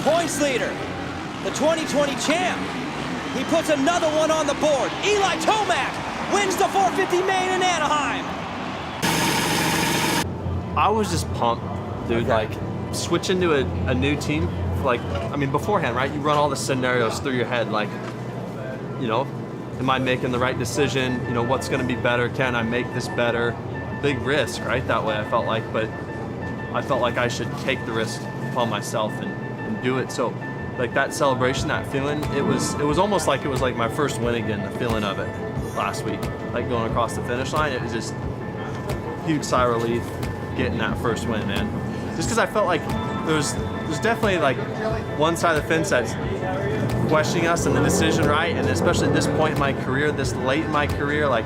points leader, the 2020 champ. He puts another one on the board. Eli Tomac wins the 450 main in Anaheim. I was just pumped, dude. Like, switching to a new team, like, I mean, beforehand, right? You run all the scenarios through your head, like, you know, am I making the right decision? You know, what's going to be better? Can I make this better? Big risk, right? That way I felt like, but I felt like I should take the risk upon myself and do it. So, like, that celebration, that feeling, it was almost like it was like my first win again, the feeling of it last week. Like, going across the finish line, it was just huge sigh of relief getting that first win, man. Just because I felt like there's definitely like one side of the fence that's questioning us and the decision, right? And especially at this point in my career, this late in my career, like,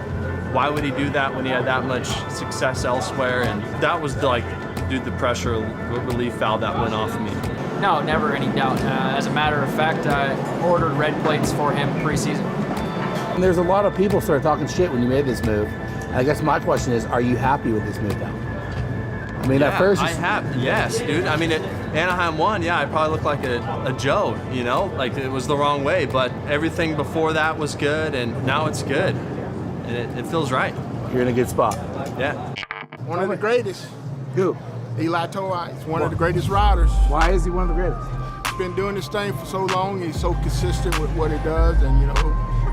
why would he do that when he had that much success elsewhere? And that was like, dude, the pressure relief valve that went off me. No, never any doubt. As a matter of fact, I ordered red plates for him preseason. And there's a lot of people started talking shit when you made this move. I guess my question is, are you happy with this move now? I mean, at first... Yes, dude. I mean, Anaheim won, yeah, I probably looked like a Joe, you know? Like, it was the wrong way, but everything before that was good, and now it's good. And it feels right. You're in a good spot. Yeah. One of the greatest. Who? Eli Tomac. He's one of the greatest riders. Why is he one of the greatest? He's been doing this thing for so long. He's so consistent with what he does, and, you know,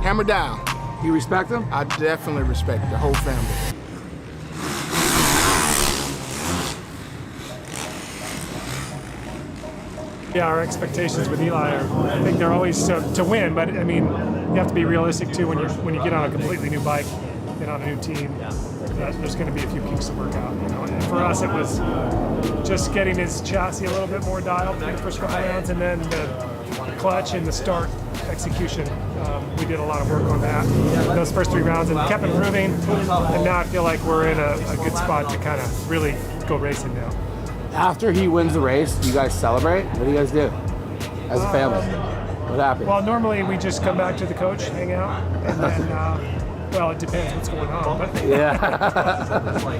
hammer down. You respect him? I definitely respect the whole family. Yeah, our expectations with Eli are, I think they're always to win, but I mean, you have to be realistic too when you get on a completely new bike and on a new team. There's going to be a few kinks to work out, you know. And for us, it was just getting his chassis a little bit more dialed for the first couple rounds, and then the clutch and the start execution. We did a lot of work on that those first 3 rounds, and kept improving. And now I feel like we're in a good spot to kind of really go racing now. After he wins the race, do you guys celebrate? What do you guys do as a family? What happens? Well, normally we just come back to the coach, hang out, and then, well, it depends what's going on. But Yeah.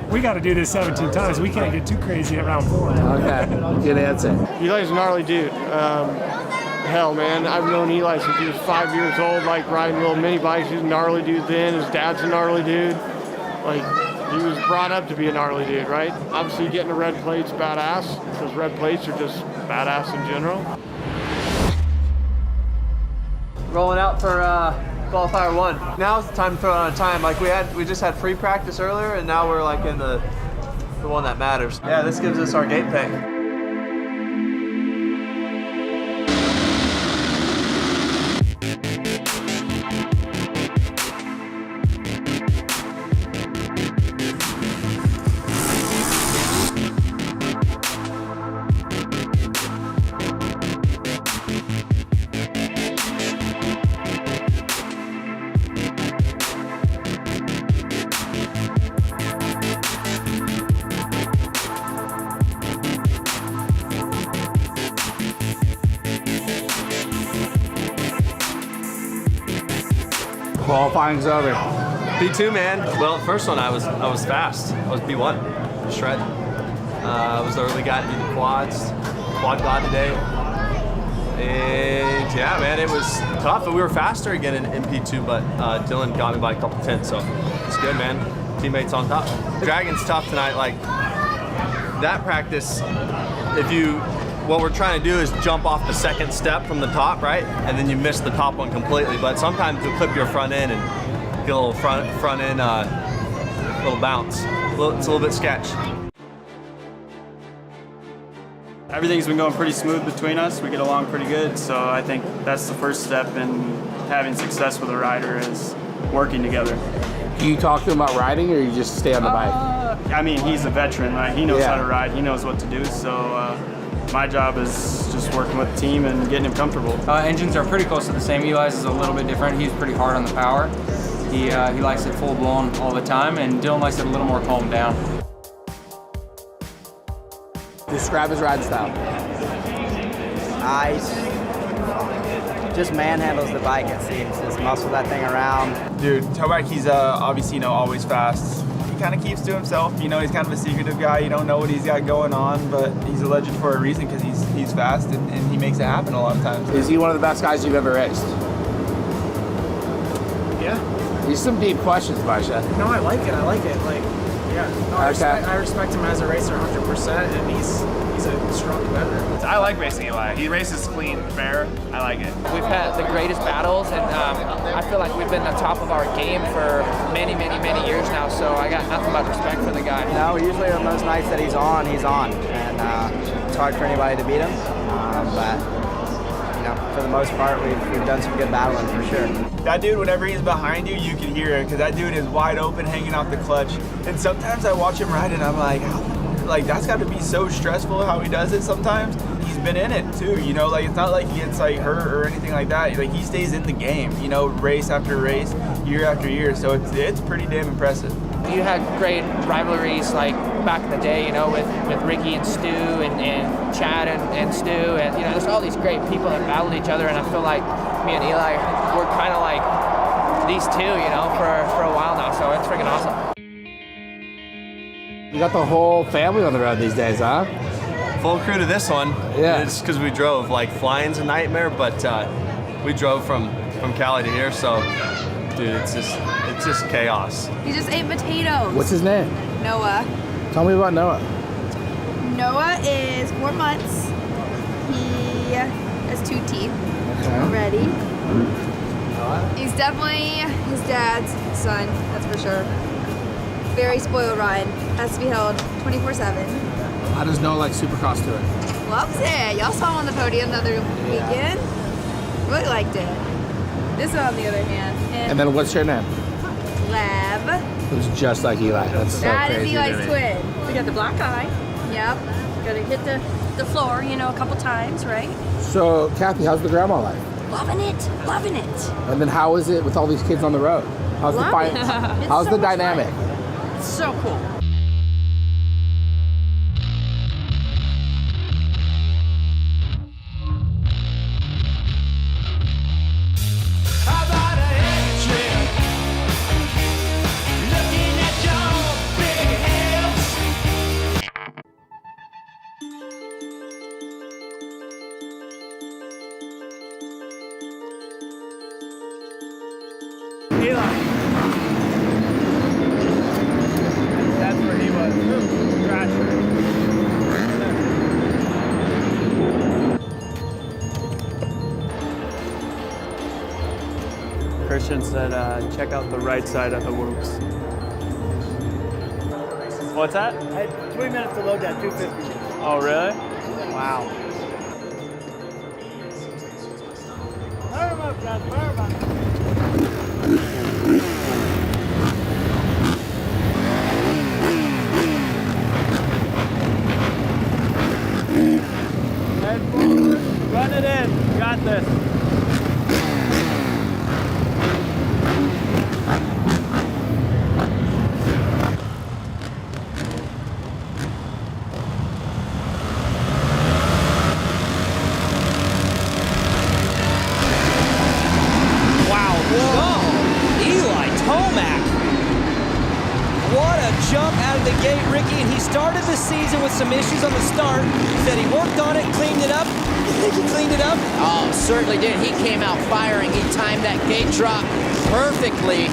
we got to do this 17 times. We can't get too crazy at round 4. Okay, good answer. Eli's a gnarly dude. Hell, man, I've known Eli since he was 5 years old, like riding little mini bikes. He was a gnarly dude then. His dad's a gnarly dude. Like, he was brought up to be a gnarly dude, right? Obviously, getting the red plates badass, because red plates are just badass in general. Rolling out for qualifier 1. Now's the time to throw it on a time. Like, we just had free practice earlier, and now we're like in the one that matters. Yeah, this gives us our gate pay. Qualifying's over. P2, man. Well, the first one I was fast. I was P1, shred. I was the early guy to do the quad god today. And yeah, man, it was tough, but we were faster again in P2, but Dylan got me by a couple tenths, so it's good, man. Teammates on top. Dragon's tough tonight. Like, that practice, what we're trying to do is jump off the second step from the top, right? And then you miss the top one completely. But sometimes you'll clip your front end and get a little front end, little bounce. It's a little bit sketch. Everything's been going pretty smooth between us. We get along pretty good. So I think that's the first step in having success with a rider is working together. Do you talk to him about riding, or you just stay on the bike? I mean, he's a veteran, right? He knows how to ride. He knows what to do. So my job is just working with the team and getting him comfortable. Engines are pretty close to the same. Eli's is a little bit different. He's pretty hard on the power. He likes it full blown all the time, and Dylan likes it a little more calmed down. Describe his ride style. Just manhandles the bike, it seems. Just muscle that thing around. Dude, Tomac, he's obviously, always fast. He kind of keeps to himself. You know, he's kind of a secretive guy. You don't know what he's got going on, but he's a legend for a reason because he's fast and he makes it happen a lot of times. Is he one of the best guys you've ever raced? Yeah. These are some deep questions, Barsha. No, I like it. Like, yeah. No, I respect him as a racer 100%, and he's a strong competitor. I like racing Eli. He races clean, fair. I like it. We've had the greatest battles, and I feel like we've been on top of our game for many, many, many years now, so I got nothing but respect for the guy. No, usually on those nights that he's on, and it's hard for anybody to beat him, but you know, for the most part, we've done some good battling for sure. That dude, whenever he's behind you, you can hear it because that dude is wide open, hanging out the clutch. And sometimes I watch him ride and I'm like, like that's got to be so stressful how he does it sometimes. He's been in it too, you know, like it's not like he gets like hurt or anything like that. Like he stays in the game, you know, race after race, year after year. So it's pretty damn impressive. You had great rivalries like back in the day, you know, with Ricky and Stu and Chad and Stu, and you know, there's all these great people that battled each other, and I feel like me and Eli, we're kind of like these two, you know, for a while now, so it's freaking awesome. You got the whole family on the road these days, huh? Full crew to this one. Yeah. It's because we drove. Like flying's a nightmare, but we drove from Cali to here, so dude, it's just chaos. He just ate potatoes. What's his name? Noah. Tell me about Noah. Noah is 4 months. He has 2 teeth already. He's definitely his dad's son, that's for sure. Very spoiled ride. Has to be held 24/7. How does Noah like Supercross touring? Loves it. Y'all saw him on the podium the other weekend. Really liked it. This one, on the other hand. And then what's your name? Lab. Who's just like Eli. That's so That crazy is Eli's to me. twin. We got the black eye. Yep. Gotta hit the floor, you know, a couple times, right? So, Kathy, how's the grandma life? Loving it, loving it. And then how is it with all these kids on the road? How's Love it. How's It's the so much dynamic? fun. It's so cool. That's where he was. Christian said, check out the right side of the whoops. What's that? I had 3 minutes to load that 250. Oh, really? Wow. Fire him up, guys, fire him up. Head forward. Run it in. Got this. Wow. Whoa. Eli Tomac. What a jump out of the gate, Ricky. And he started the season with some issues on the start. Said he worked on it, cleaned it up. You think he cleaned it up? Oh, certainly did. He came out firing. He timed that gate drop perfectly.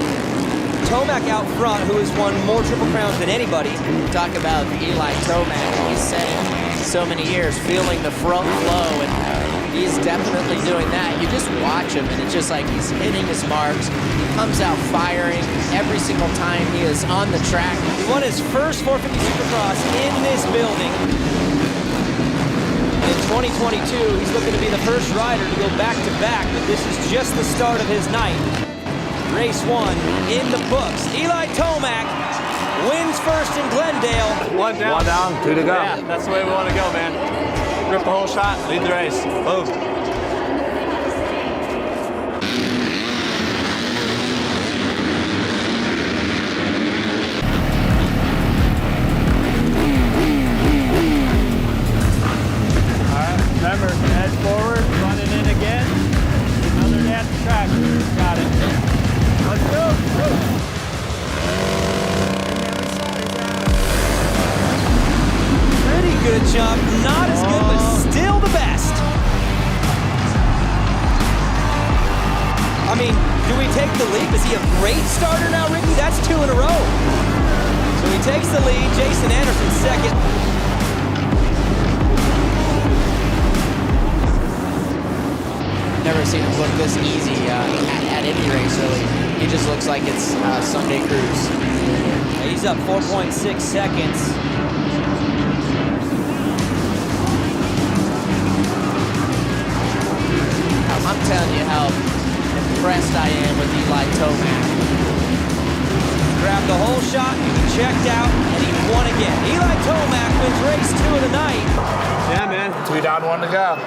Tomac out front, who has won more Triple Crowns than anybody. Talk about Eli Tomac. He's said it so many years, feeling the front flow, and he's definitely doing that. You just watch him, and it's just like he's hitting his marks. He comes out firing every single time he is on the track. He won his first 450 Supercross in this building. In 2022, he's looking to be the first rider to go back-to-back, but this is just the start of his night. Race 1 in the books. Eli Tomac wins first in Glendale. One down. One down, 2 to go. Yeah, that's the way we want to go, man. Rip the whole shot, lead the race. Boom. Remember, head forward, run it in again. Another dance track. Got it. Let's go. the jump. Not as good, but still the best. I mean, do we take the leap? Is he a great starter now, Ricky? That's 2 in a row. So he takes the lead. Jason Anderson second. Never seen him look this easy at any race, really. He just looks like it's Sunday cruise. He's up 4.6 seconds. I'm telling you how impressed I am with Eli Tomac. Grabbed the whole shot, checked out, and he won again. Eli Tomac wins race 2 of the night. Yeah, man. 2 down, 1 to go.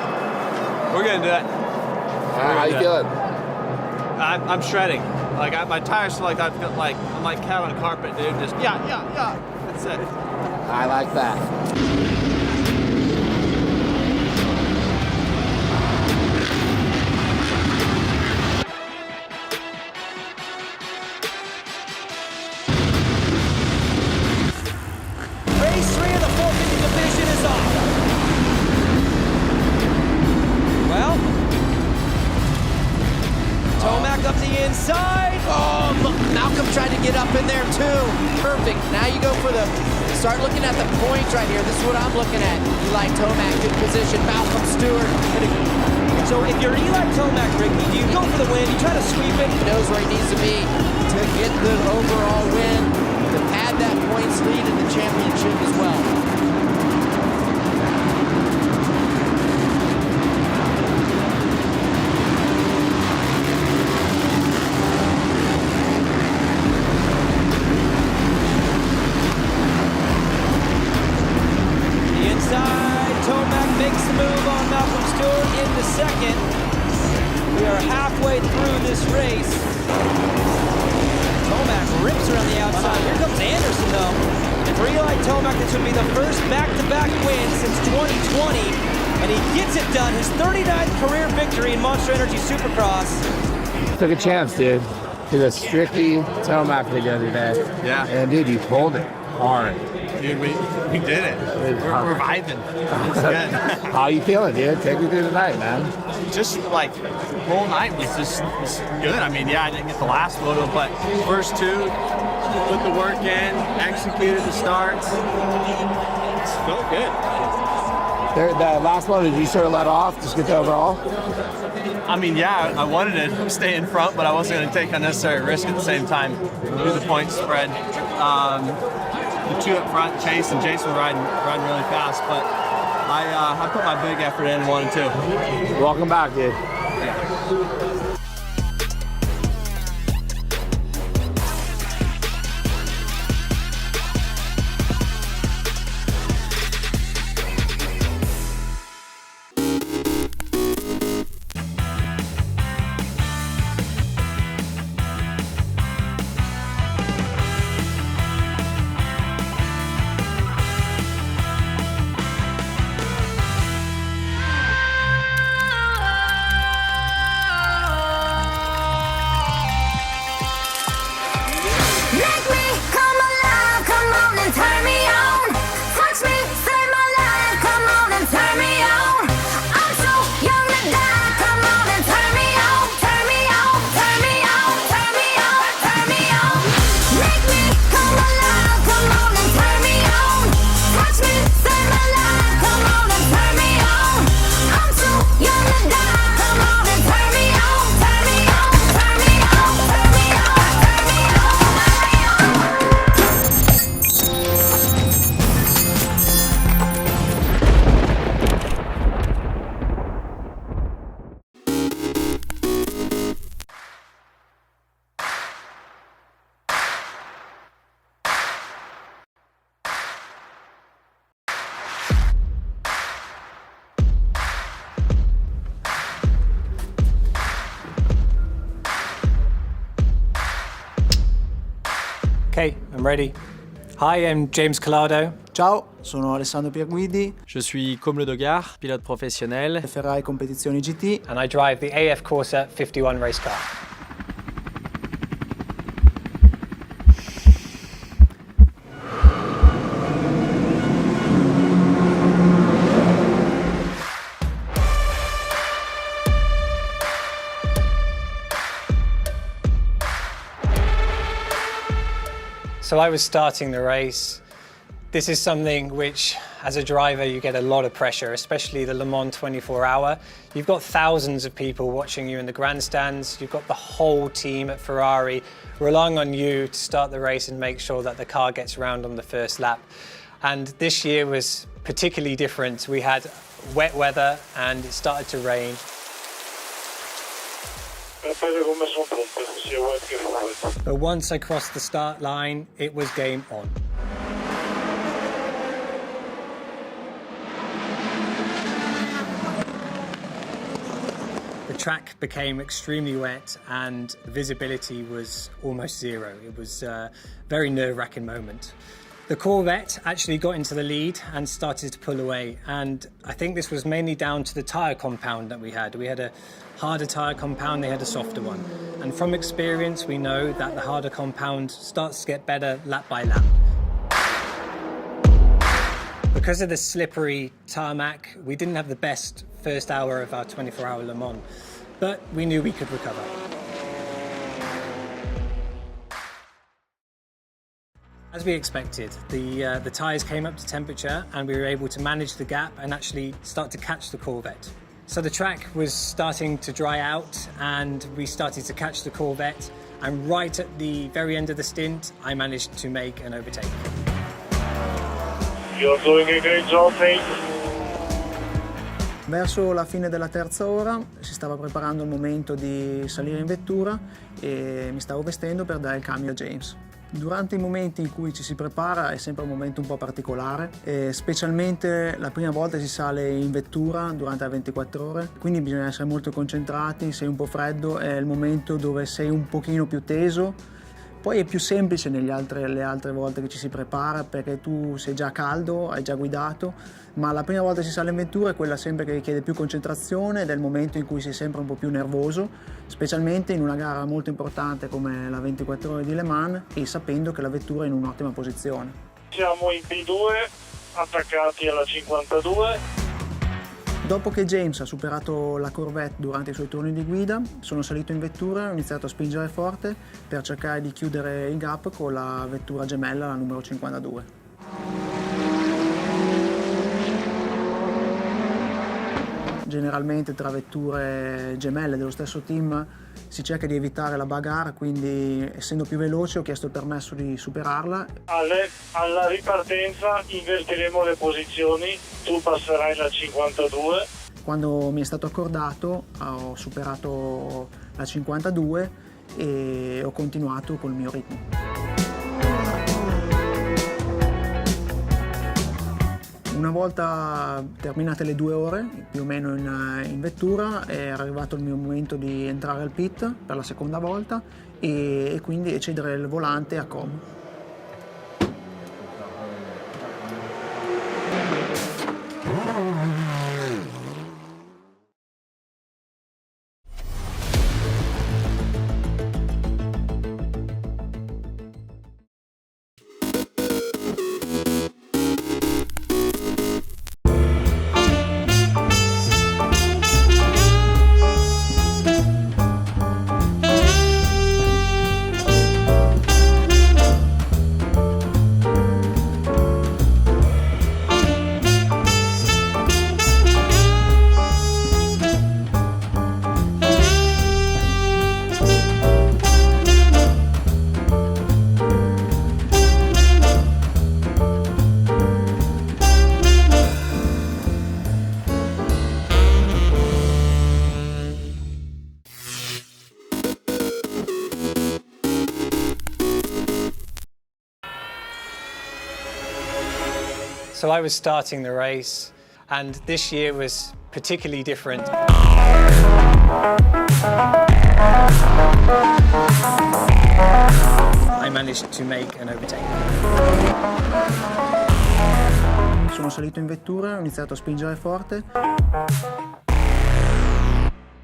We're gonna do it. How you feeling? I'm shredding. Like my tires feel like I'm like cat on a carpet, dude. Just yeah. That's it. I like that. Race 3 of the 450 division is off. Well, Tomac up the inside. Oh, look, Malcolm tried to get up in there too. Perfect. Now you go for start looking at the points right here. This is what I'm looking at. Eli Tomac, good position. Malcolm Stewart. So if you're Eli Tomac, Ricky, do you go for the win? You try to sweep it? He knows where he needs to be to get the overall win, to add that points lead in the championship as well. The inside, Tomac makes the move on Malcolm Stewart into second. We are halfway through this race. Tomac rips around the outside. Here comes Anderson, though. And for Eli Tomac, this would be the first back-to-back win since 2020. And he gets it done. His 39th career victory in Monster Energy Supercross. Took a chance, dude. To the strictly Tomac the other day. Yeah. And dude, you pulled it hard. Dude, we did it. We're vibing. It's good. How you feeling, dude? Take me through the night, man. Just like the whole night was just good. I mean, yeah, I didn't get the last photo, but first 2, put the work in, executed the starts. It felt good. The last one, did you sort of let off? Just get the overall? I mean, yeah, I wanted to stay in front, but I wasn't going to take unnecessary risk at the same time. Do the point spread. The 2 up front, Chase and Jason were riding really fast, but I put my big effort in 1 and 2. Welcome back, dude. Okay, I'm ready. Hi, I'm James Collado. Ciao, sono Alessandro Pierguidi. Je suis Comme le Dogard, pilote professionnel. Ferrari Competizioni GT. And I drive the AF Corsa 51 race car. So I was starting the race. This is something which, as a driver, you get a lot of pressure, especially the Le Mans 24-hour. You've got thousands of people watching you in the grandstands. You've got the whole team at Ferrari relying on you to start the race and make sure that the car gets around on the first lap. And this year was particularly different. We had wet weather and it started to rain. But once I crossed the start line, it was game on. The track became extremely wet and visibility was almost zero. It was a very nerve-wracking moment. The Corvette actually got into the lead and started to pull away, and I think this was mainly down to the tyre compound that we had. We had a harder tyre compound, they had a softer one. And from experience, we know that the harder compound starts to get better lap by lap. Because of the slippery tarmac, we didn't have the best first hour of our 24-hour Le Mans, but we knew we could recover. As we expected, the tyres came up to temperature and we were able to manage the gap and actually start to catch the Corvette. So the track was starting to dry out and we started to catch the Corvette, and right at the very end of the stint, I managed to make an overtake. You're doing a great job, mate. Verso la fine della terza ora si stava preparando il momento di salire in vettura e mi stavo vestendo per dare il cambio a James. Durante i momenti in cui ci si prepara è sempre un momento un po' particolare, specialmente la prima volta si sale in vettura durante le 24 ore, quindi bisogna essere molto concentrati, sei un po' freddo, è il momento dove sei un pochino più teso. Poi è più semplice le altre volte che ci si prepara perché tu sei già caldo, hai già guidato, ma la prima volta che si sale in vettura è quella sempre che richiede più concentrazione ed è il momento in cui sei sempre un po' più nervoso, specialmente in una gara molto importante come la 24 ore di Le Mans e sapendo che la vettura è in un'ottima posizione. Siamo in P2, attaccati alla 52. Dopo che James ha superato la Corvette durante i suoi turni di guida, sono salito in vettura e ho iniziato a spingere forte per cercare di chiudere il gap con la vettura gemella, la numero 52. Generalmente tra vetture gemelle dello stesso team si cerca di evitare la bagarre, quindi essendo più veloce ho chiesto il permesso di superarla. Alla ripartenza invertiremo le posizioni, tu passerai la 52. Quando mi è stato accordato ho superato la 52 e ho continuato col mio ritmo. Una volta terminate le 2 ore, più o meno in vettura, era arrivato il mio momento di entrare al pit per la seconda volta e quindi cedere il volante a Com. So I was starting the race, and this year was particularly different. I managed to make an overtake. Sono salito in vettura, ho iniziato a spingere forte.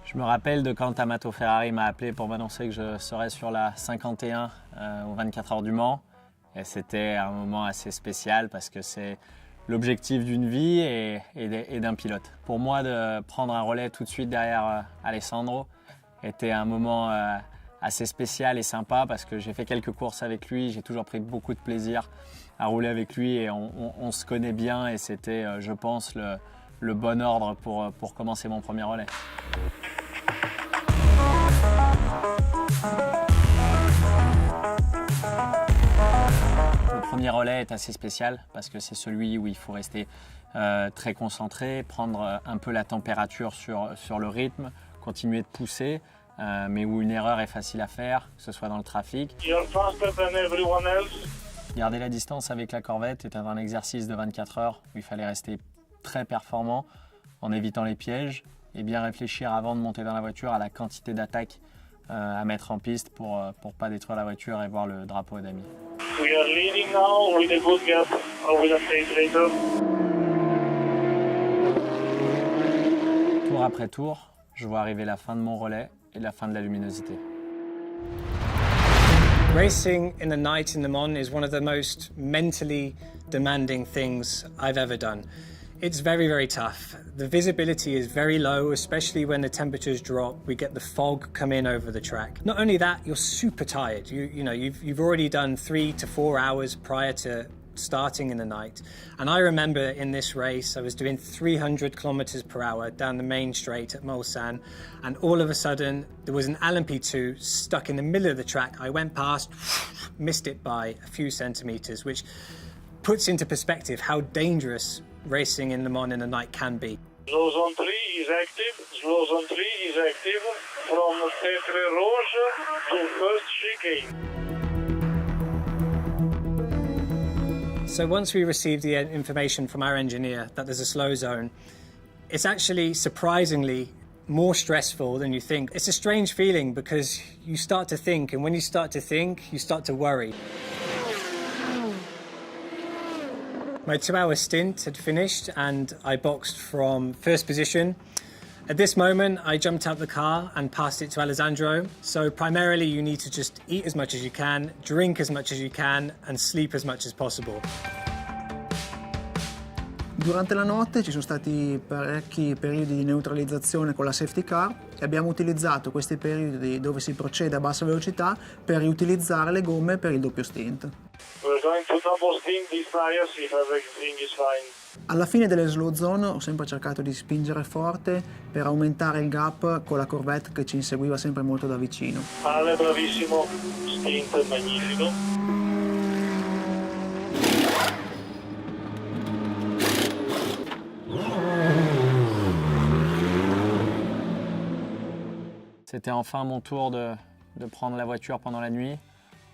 Je me rappelle de quand Amato Ferrari m'a appelé pour m'annoncer que je serais sur la 51 aux 24 heures du Mans. Et c'était un moment assez spécial parce que c'est l'objectif d'une vie et d'un pilote. Pour moi, de prendre un relais tout de suite derrière Alessandro était un moment assez spécial et sympa parce que j'ai fait quelques courses avec lui, j'ai toujours pris beaucoup de plaisir à rouler avec lui et on se connaît bien et c'était, je pense, le bon ordre pour commencer mon premier relais. Le premier relais est assez spécial parce que c'est celui où il faut rester très concentré, prendre un peu la température sur le rythme, continuer de pousser, mais où une erreur est facile à faire, que ce soit dans le trafic. Garder la distance avec la Corvette était un exercice de 24 heures où il fallait rester très performant en évitant les pièges et bien réfléchir avant de monter dans la voiture à la quantité d'attaques à mettre en piste pour pas détruire la voiture et voir le drapeau d'amis. We are leading now with a good gap. I will update later. Tour après tour, je vois arriver la fin de mon relais et la fin de la luminosité. Racing in the night in Le Mans is one of the most mentally demanding things I've ever done. It's very, very tough. The visibility is very low, especially when the temperatures drop. We get the fog come in over the track. Not only that, you're super tired. You've already done 3 to 4 hours prior to starting in the night. And I remember in this race, I was doing 300 kilometers per hour down the main straight at Mulsanne, and all of a sudden there was an LMP2 stuck in the middle of the track. I went past, missed it by a few centimeters, which puts into perspective how dangerous racing in Le Mans in the night can be. Slow zone 3 is active. Slow zone 3 is active from Tetre Rouge to first chicane. So once we receive the information from our engineer that there's a slow zone, it's actually surprisingly more stressful than you think. It's a strange feeling because you start to think, and when you start to think, you start to worry. My 2-hour stint had finished and I boxed from first position. At this moment, I jumped out the car and passed it to Alessandro. So primarily you need to just eat as much as you can, drink as much as you can, and sleep as much as possible. Durante la notte ci sono stati parecchi periodi di neutralizzazione con la safety car e abbiamo utilizzato questi periodi dove si procede a bassa velocità per riutilizzare le gomme per il doppio stint. We're going to double stint these tires if everything is fine. Alla fine delle slow zone ho sempre cercato di spingere forte per aumentare il gap con la Corvette che ci inseguiva sempre molto da vicino. Ale, bravissimo, stint magnifico. C'était enfin mon tour de prendre la voiture pendant la nuit.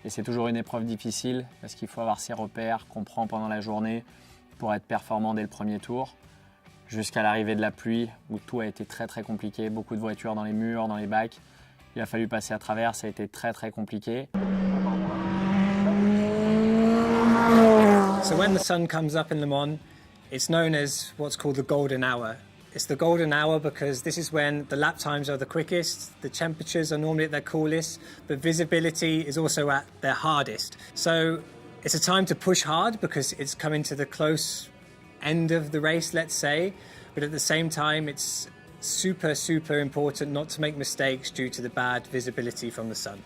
Et c'est toujours une épreuve difficile parce qu'il faut avoir ses repères qu'on prend pendant la journée pour être performant dès le premier tour. Jusqu'à l'arrivée de la pluie où tout a été très compliqué. Beaucoup de voitures dans les murs, dans les bacs. Il a fallu passer à travers, ça a été très compliqué. So when the sun comes up in Le Mans, it's known as what's called the golden hour. It's the golden hour because this is when the lap times are the quickest, the temperatures are normally at their coolest, but visibility is also at their hardest. So it's a time to push hard because it's coming to the close end of the race, let's say, but at the same time it's super important not to make mistakes due to the bad visibility from the sun.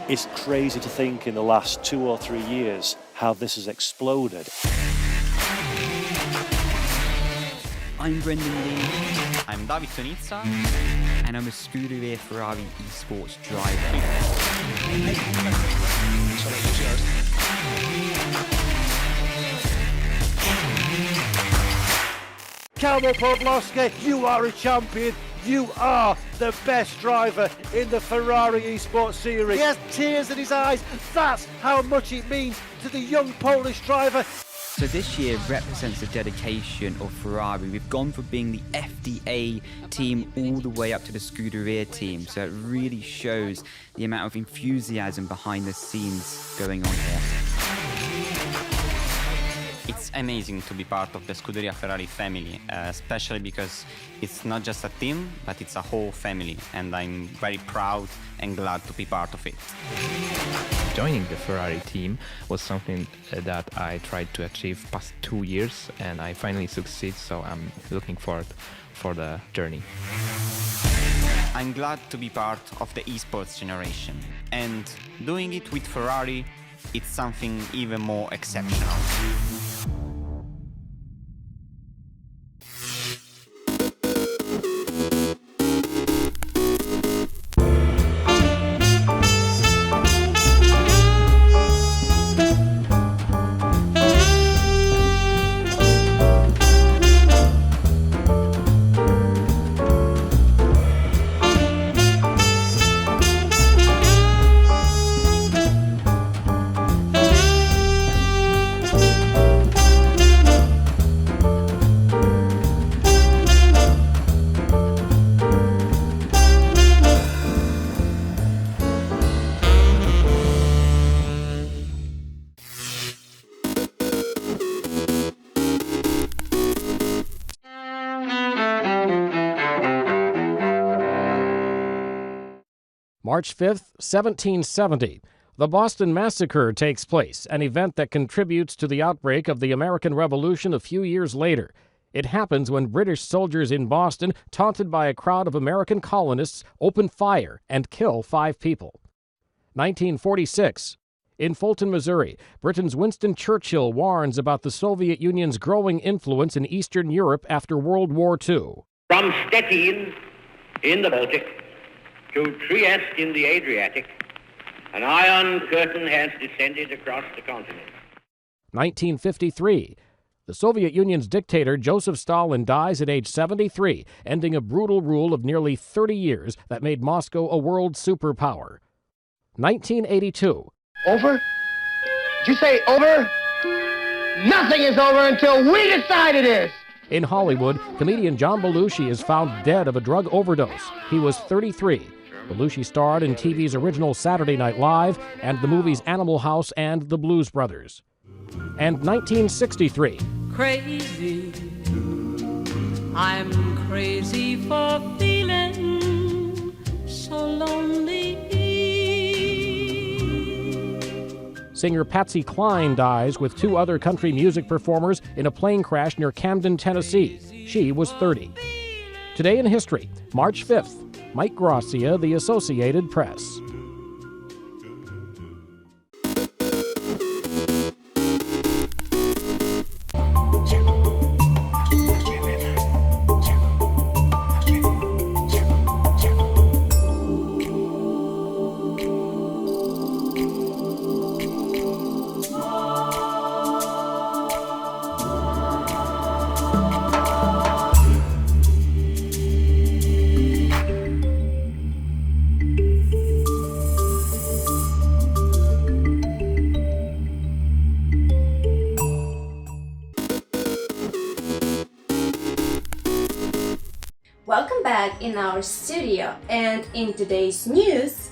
It's crazy to think in the last 2 or 3 years how this has exploded. I'm Brendan Lee. I'm David Tonizza. And I'm a Scuderia Ferrari esports driver. Kalmo Podlowski, you are a champion. You are the best driver in the Ferrari Esports Series. He has tears in his eyes. That's how much it means to the young Polish driver. So this year represents the dedication of Ferrari. We've gone from being the FDA team all the way up to the Scuderia team. So it really shows the amount of enthusiasm behind the scenes going on here. It's amazing to be part of the Scuderia Ferrari family, especially because it's not just a team, but it's a whole family, and I'm very proud and glad to be part of it. Joining the Ferrari team was something that I tried to achieve past 2 years, and I finally succeed, so I'm looking forward for the journey. I'm glad to be part of the esports generation, and doing it with Ferrari, it's something even more exceptional. March 5th, 1770. The Boston Massacre takes place, an event that contributes to the outbreak of the American Revolution a few years later. It happens when British soldiers in Boston, taunted by a crowd of American colonists, open fire and kill 5 people. 1946. In Fulton, Missouri, Britain's Winston Churchill warns about the Soviet Union's growing influence in Eastern Europe after World War II. From Stettin in the Baltic to Trieste in the Adriatic, an iron curtain has descended across the continent. 1953. The Soviet Union's dictator Joseph Stalin dies at age 73, ending a brutal rule of nearly 30 years that made Moscow a world superpower. 1982. Over? Did you say over? Nothing is over until we decide it is! In Hollywood, comedian John Belushi is found dead of a drug overdose. He was 33. Belushi starred in TV's original Saturday Night Live and the movies Animal House and The Blues Brothers. And 1963. Crazy, I'm crazy for feeling so lonely. Singer Patsy Cline dies with 2 other country music performers in a plane crash near Camden, Tennessee. She was 30. Today in history, March 5th, Mike Gracia, The Associated Press. Welcome back in our studio, and in today's news,